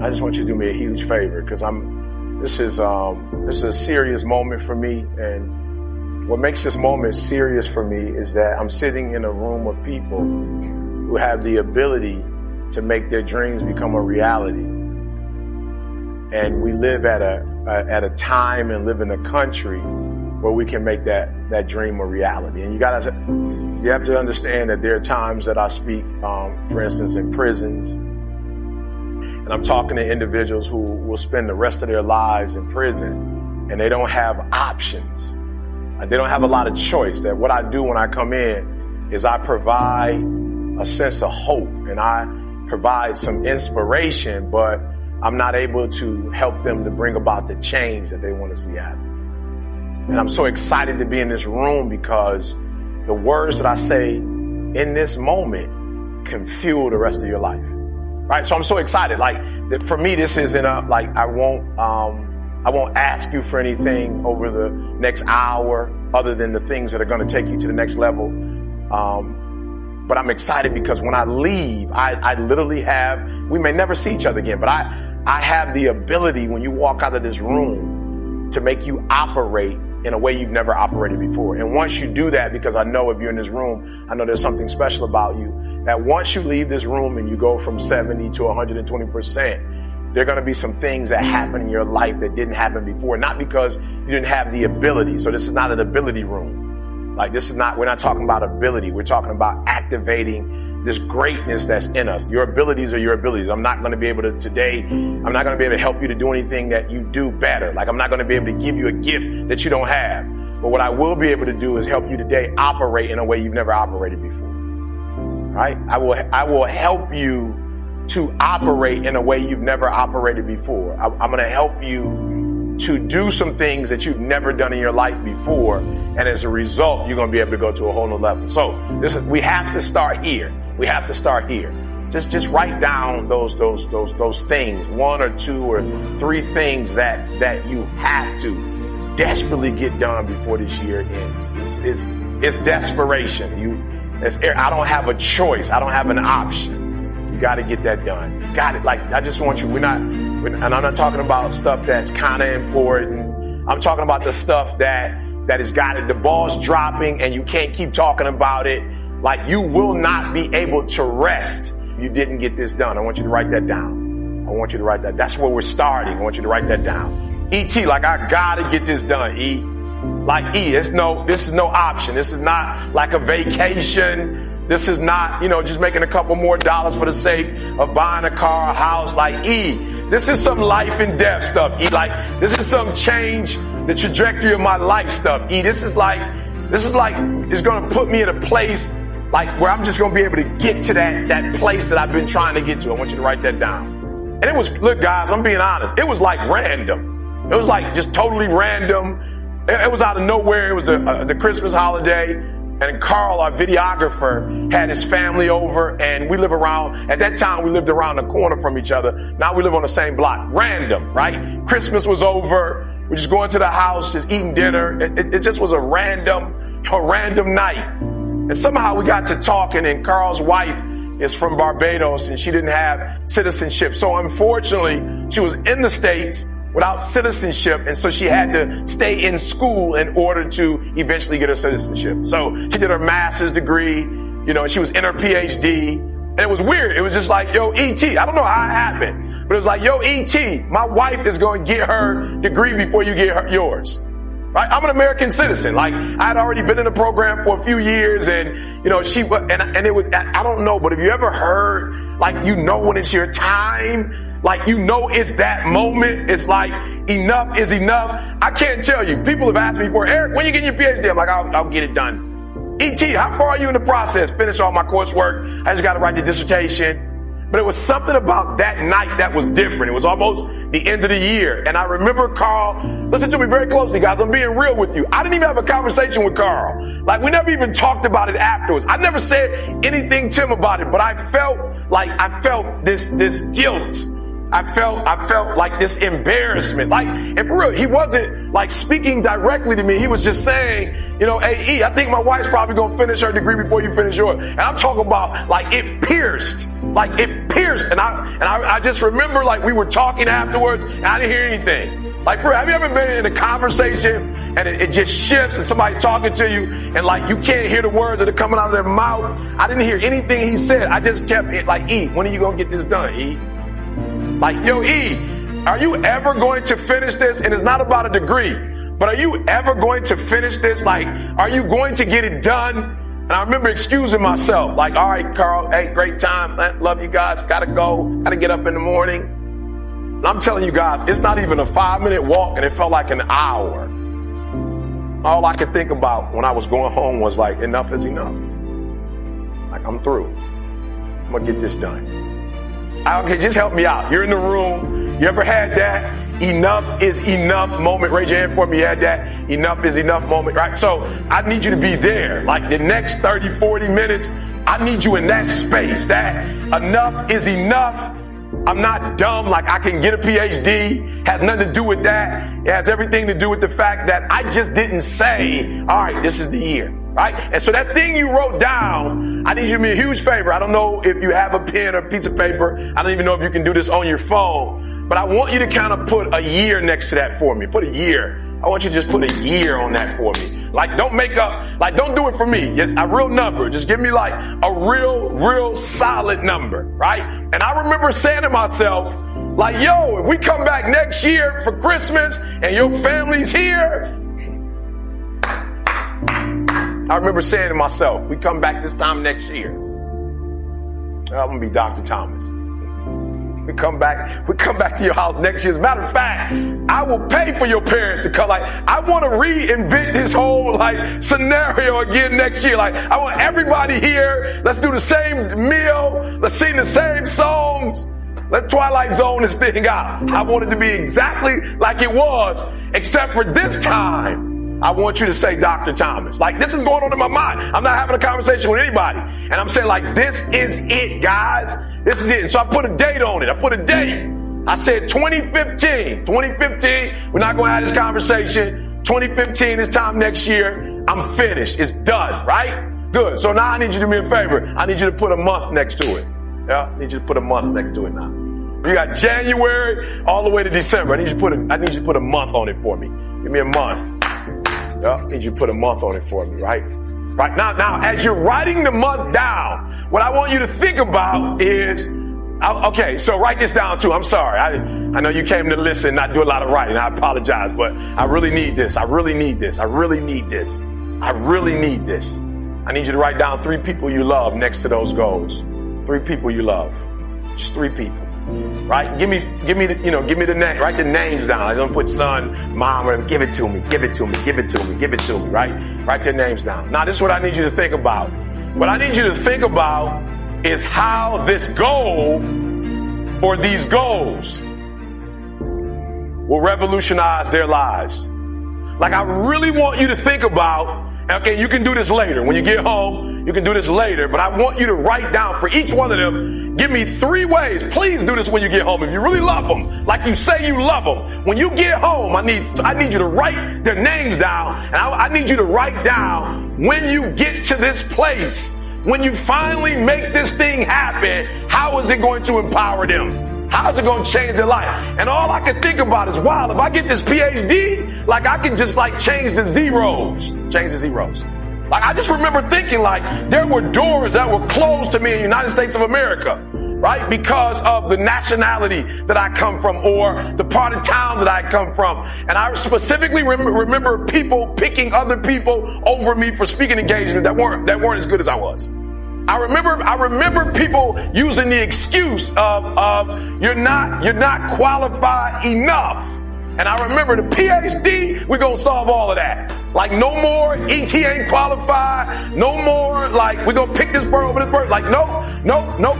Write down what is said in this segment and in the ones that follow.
I just want you to do me a huge favor, because this is a serious moment for me. And what makes this moment serious for me is that I'm sitting in a room of people who have the ability to make their dreams become a reality. And we live at a time and live in a country where we can make that dream a reality. And you have to understand that there are times that I speak, for instance, in prisons, and I'm talking to individuals who will spend the rest of their lives in prison, and they don't have options. They don't have a lot of choice. That what I do when I come in is I provide a sense of hope, and I provide some inspiration, but I'm not able to help them to bring about the change that they want to see happen. And I'm so excited to be in this room, because the words that I say in this moment can fuel the rest of your life. Right? So I'm so excited. Like, for me, this isn't I won't ask you for anything over the next hour other than the things that are going to take you to the next level. But I'm excited because when I leave, I literally we may never see each other again, but I have the ability, when you walk out of this room, to make you operate in a way you've never operated before. And once you do that, because I know if you're in this room, I know there's something special about you, that once you leave this room and you go from 70 to 120%, there are going to be some things that happen in your life that didn't happen before, not because you didn't have the ability. So this is not an ability room. Like, we're not talking about ability. We're talking about activating this greatness that's in us. Your abilities are your abilities. I'm not going to be able to today, I'm not going to be able to help you to do anything that you do better. Like, I'm not going to be able to give you a gift that you don't have. But what I will be able to do is help you today operate in a way you've never operated before. Right? I will help you to operate in a way you've never operated before. I'm going to help you to do some things that you've never done in your life before. And as a result, you're going to be able to go to a whole new level. So we have to start here. We have to start here. Just write down those things, 1 or 2 or 3 things that you have to desperately get done before this year ends. It's desperation. I don't have a choice. I don't have an option. You got to get that done. Got it. Like, I just want you, and I'm not talking about stuff that's kind of important. I'm talking about the stuff that has got it. The ball's dropping and you can't keep talking about it. Like, you will not be able to rest if you didn't get this done. I want you to write that down. I want you to write that. That's where we're starting. I want you to write that down. E.T., like, I got to get this done, E. Like, this is no option. This is not like a vacation. This is not, just making a couple more dollars for the sake of buying a car, a house. Like, this is some life and death stuff. Like, this is some change the trajectory of my life stuff. This is like, it's going to put me in a place like where I'm just going to be able to get to that place that I've been trying to get to. I want you to write that down. And look, guys, I'm being honest. It was like random. It was like just totally random. It was out of nowhere. It was the Christmas holiday, and Carl, our videographer, had his family over, and at that time, we lived around the corner from each other. Now we live on the same block. Random, right? Christmas was over. We're just going to the house, just eating dinner. It just was a random night. And somehow we got to talking, and Carl's wife is from Barbados, and she didn't have citizenship. So unfortunately, she was in the States without citizenship, and so she had to stay in school in order to eventually get her citizenship. So she did her master's degree, and she was in her PhD, and it was weird. It was just like, yo, E.T., I don't know how it happened, but it was like, yo, E.T., my wife is going to get her degree before you get yours. Right? I'm an American citizen. Like, I had already been in the program for a few years, and, and it was, I don't know, but have you ever heard, like, when it's your time? Like, it's that moment. It's like, enough is enough. I can't tell you. People have asked me before, Eric, when you get your PhD? I'm like, I'll get it done. E.T., how far are you in the process? Finish all my coursework. I just got to write the dissertation. But it was something about that night that was different. It was almost the end of the year. And I remember Carl, listen to me very closely, guys. I'm being real with you. I didn't even have a conversation with Carl. Like, we never even talked about it afterwards. I never said anything to him about it, but I felt this guilt I felt like this embarrassment. Like, and for real, he wasn't like speaking directly to me. He was just saying, hey, E, I think my wife's probably going to finish her degree before you finish yours. And I'm talking about like it pierced. And I just remember like we were talking afterwards and I didn't hear anything. Like, bro, have you ever been in a conversation and it just shifts and somebody's talking to you and like you can't hear the words that are coming out of their mouth? I didn't hear anything he said. I just kept it like, E, when are you going to get this done, E? Like, yo, E, are you ever going to finish this? And it's not about a degree, but are you ever going to finish this? Like, are you going to get it done? And I remember excusing myself, like, all right, Carl, hey, great time. Love you guys. Gotta go. Gotta get up in the morning. And I'm telling you guys, it's not even a 5-minute walk and it felt like an hour. All I could think about when I was going home was like, enough is enough. Like, I'm through. I'm gonna get this done. Okay, just help me out. You're in the room. You ever had that enough is enough moment? Raise your hand for me. You had that enough is enough moment, right? So I need you to be there. Like the next 30, 40 minutes, I need you in that space. That enough is enough. I'm not dumb. Like I can get a PhD. Has nothing to do with that. It has everything to do with the fact that I just didn't say, all right, this is the year. Right? And so that thing you wrote down, I need you to do me a huge favor. I don't know if you have a pen or a piece of paper. I don't even know if you can do this on your phone, but I want you to kind of put a year next to that for me. Put a year. I want you to just put a year on that for me. Like don't make up, like don't do it for me. A real number. Just give me like a real solid number. Right? And I remember saying to myself, like, yo, if we come back next year for Christmas and your family's here, I remember saying to myself, we come back this time next year, I'm going to be Dr. Thomas. We come back to your house next year. As a matter of fact, I will pay for your parents to come. Like, I want to reinvent this whole like scenario again next year. Like, I want everybody here. Let's do the same meal. Let's sing the same songs. Let's Twilight Zone this thing out. I want it to be exactly like it was, except for this time. I want you to say Dr. Thomas. Like, this is going on in my mind. I'm not having a conversation with anybody. And I'm saying, like, this is it, guys. This is it. And so I put a date on it. I put a date. I said 2015. 2015, we're not going to have this conversation. 2015, this time next year, I'm finished. It's done, right? Good. So now I need you to do me a favor. I need you to put a month next to it. Yeah, I need you to put a month next to it now. You got January all the way to December. I need you to put a month on it for me. Give me a month. Yeah, I need you to put a month on it for me, right? Right now, as you're writing the month down, what I want you to think about is, okay, so write this down too. I'm sorry. I know you came to listen, not do a lot of writing. I apologize, but I really need this. I really need this. I really need this. I really need this. I need you to write down 3 people you love next to those goals. 3 people you love. Just 3 people. Right? Give me the name. Write the names down. I don't put son, mom, or give it to me. Right? Write their names down. Now, this is what I need you to think about. What I need you to think about is how this goal or these goals will revolutionize their lives. Like, I really want you to think about, okay, you can do this later. When you get home, you can do this later, but I want you to write down for each one of them, give me 3 ways. Please do this when you get home. If you really love them, like you say you love them, when you get home, I need you to write their names down, and I need you to write down when you get to this place, when you finally make this thing happen, how is it going to empower them? How is it going to change their life? And all I can think about is, wow, if I get this PhD, like I can just like change the zeros. Like I just remember thinking like there were doors that were closed to me in the United States of America, right? Because of the nationality that I come from or the part of town that I come from. And I specifically remember people picking other people over me for speaking engagements that weren't as good as I was. I remember people using the excuse of you're not qualified enough. And I remember the PhD, we're gonna solve all of that. Like no more ET ain't qualified, no more like we're gonna pick this bird over this bird. Like no,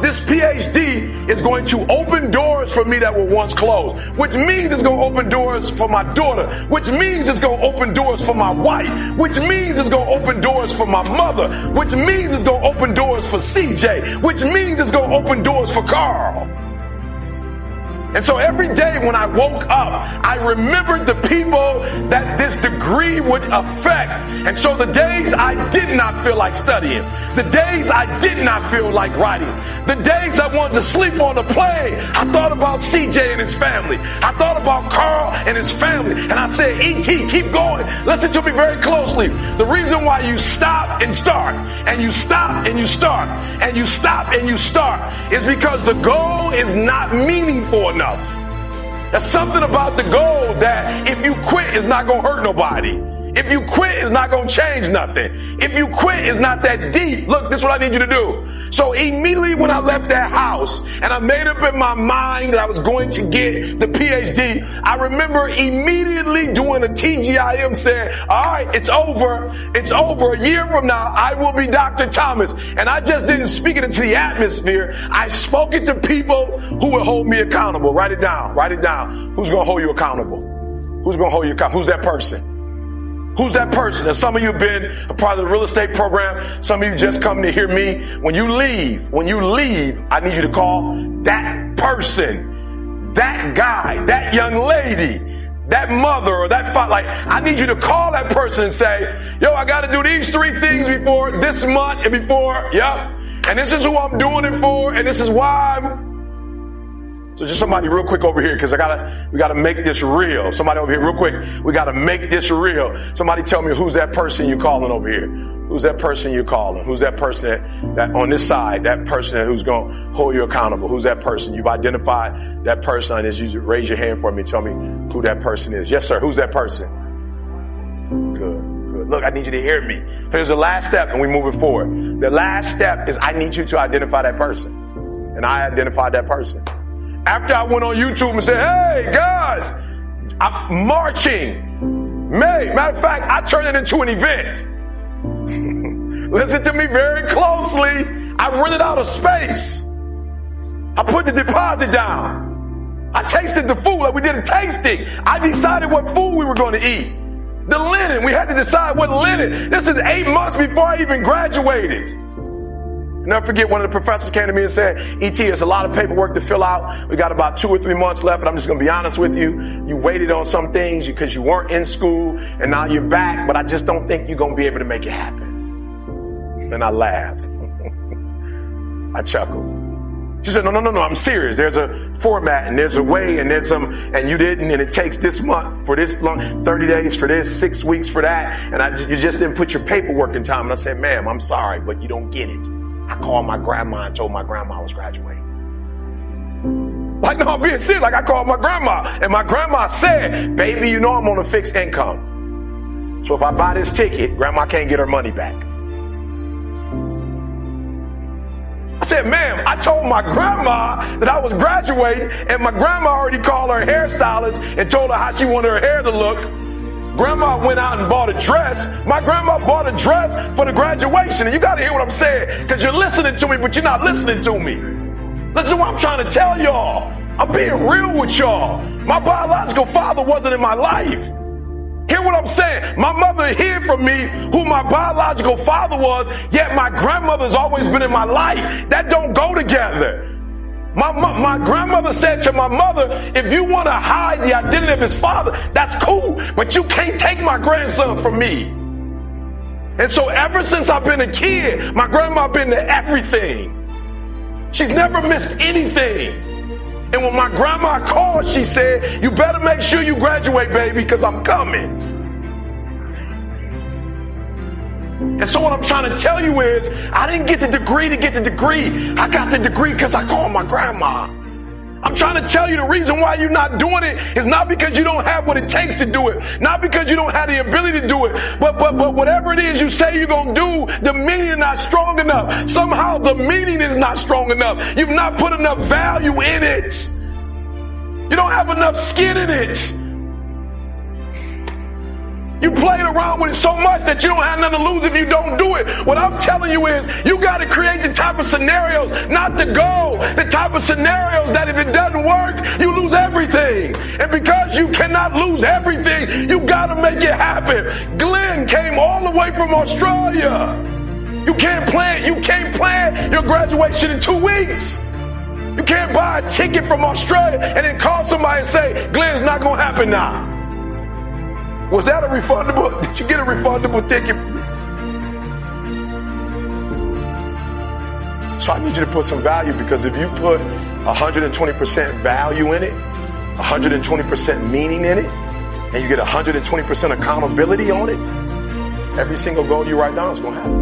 this PhD is going to open doors for me that were once closed. Which means it's gonna open doors for my daughter, which means it's gonna open doors for my wife, which means it's gonna open doors for my mother, which means it's gonna open doors for CJ, which means it's gonna open doors for Carl. And so every day when I woke up, I remembered the people that this degree would affect. And so the days I did not feel like studying, the days I did not feel like writing, the days I wanted to sleep on the plane, I thought about CJ and his family. I thought about Carl and his family. And I said, E.T., keep going. Listen to me very closely. The reason why you stop and start, and you stop and you start, and you stop and you start, is because the goal is not meaningful enough. There's something about the goal that if you quit, it's not going to hurt nobody. If you quit, it's not going to change nothing. If you quit, it's not that deep. Look, this is what I need you to do. So immediately when I left that house and I made up in my mind that I was going to get the PhD, I remember immediately doing a TGIM saying, all right, it's over. It's over. A year from now, I will be Dr. Thomas. And I just didn't speak it into the atmosphere. I spoke it to people who would hold me accountable. Write it down. Write it down. Who's going to hold you accountable? Who's going to hold you accountable? Who's that person? Who's that person? And some of you have been a part of the real estate program. Some of you just come to hear me. When you leave, I need you to call that person, that guy, that young lady, that mother or that father. Like, I need you to call that person and say, yo, I got to do these 3 things before this month and before, and this is who I'm doing it for, and this is why I'm. So just somebody real quick over here, because we gotta make this real. Somebody over here real quick. We gotta make this real. Somebody tell me who's that person you're calling over here. Who's that person you're calling? Who's that person that on this side, that person who's gonna hold you accountable? Who's that person? You've identified that person. I need you to raise your hand for me. Tell me who that person is. Yes, sir. Who's that person? Good. Look, I need you to hear me. Here's the last step and we move it forward. The last step is I need you to identify that person. And I identified that person. After I went on YouTube and said, hey, guys, I'm marching. Matter of fact, I turned it into an event. Listen to me very closely. I rented out a space. I put the deposit down. I tasted the food like we did a tasting. I decided what food we were going to eat. The linen, we had to decide what linen. This is 8 months before I even graduated. Never forget, one of the professors came to me and said, E.T., it's a lot of paperwork to fill out. We got about 2 or 3 months left, but I'm just going to be honest with you. You waited on some things because you weren't in school, and now you're back, but I just don't think you're going to be able to make it happen. And I laughed. I chuckled. She said, no, I'm serious. There's a format, and there's a way, and there's some, and you didn't, and it takes this month for this long, 30 days for this, 6 weeks for that, and you just didn't put your paperwork in time. And I said, ma'am, I'm sorry, but you don't get it. I called my grandma and told my grandma I was graduating. Like, no, I'm being serious. Like, I called my grandma, and my grandma said, baby, you know I'm on a fixed income. So if I buy this ticket, grandma can't get her money back. I said, ma'am, I told my grandma that I was graduating, and my grandma already called her hairstylist and told her how she wanted her hair to look. Grandma went out and bought a dress. My grandma bought a dress for the graduation. And you got to hear what I'm saying, because you're listening to me, but you're not listening to me. Listen to what I'm trying to tell y'all. I'm being real with y'all. My biological father wasn't in my life. Hear what I'm saying? My mother hid from me who my biological father was, yet my grandmother's always been in my life. That don't go together. My grandmother said to my mother, if you want to hide the identity of his father, that's cool, but you can't take my grandson from me. And so ever since I've been a kid, my grandma been to everything. She's never missed anything. And when my grandma called, she said, you better make sure you graduate, baby, because I'm coming. And so what I'm trying to tell you is, I didn't get the degree to get the degree. I got the degree because I called my grandma. I'm trying to tell you the reason why you're not doing it is not because you don't have what it takes to do it. Not because you don't have the ability to do it. But whatever it is you say you're going to do, the meaning is not strong enough. Somehow the meaning is not strong enough. You've not put enough value in it. You don't have enough skin in it. You played around with it so much that you don't have nothing to lose if you don't do it. What I'm telling you is, you got to create the type of scenarios, not the goal, the type of scenarios that if it doesn't work, you lose everything. And because you cannot lose everything, you got to make it happen. Glenn came all the way from Australia. You can't plan your graduation in 2 weeks. You can't buy a ticket from Australia and then call somebody and say, Glenn, it's not going to happen now. Was that a refundable? Did you get a refundable ticket? So I need you to put some value, because if you put 120% value in it, 120% meaning in it, and you get 120% accountability on it, every single goal you write down is going to happen.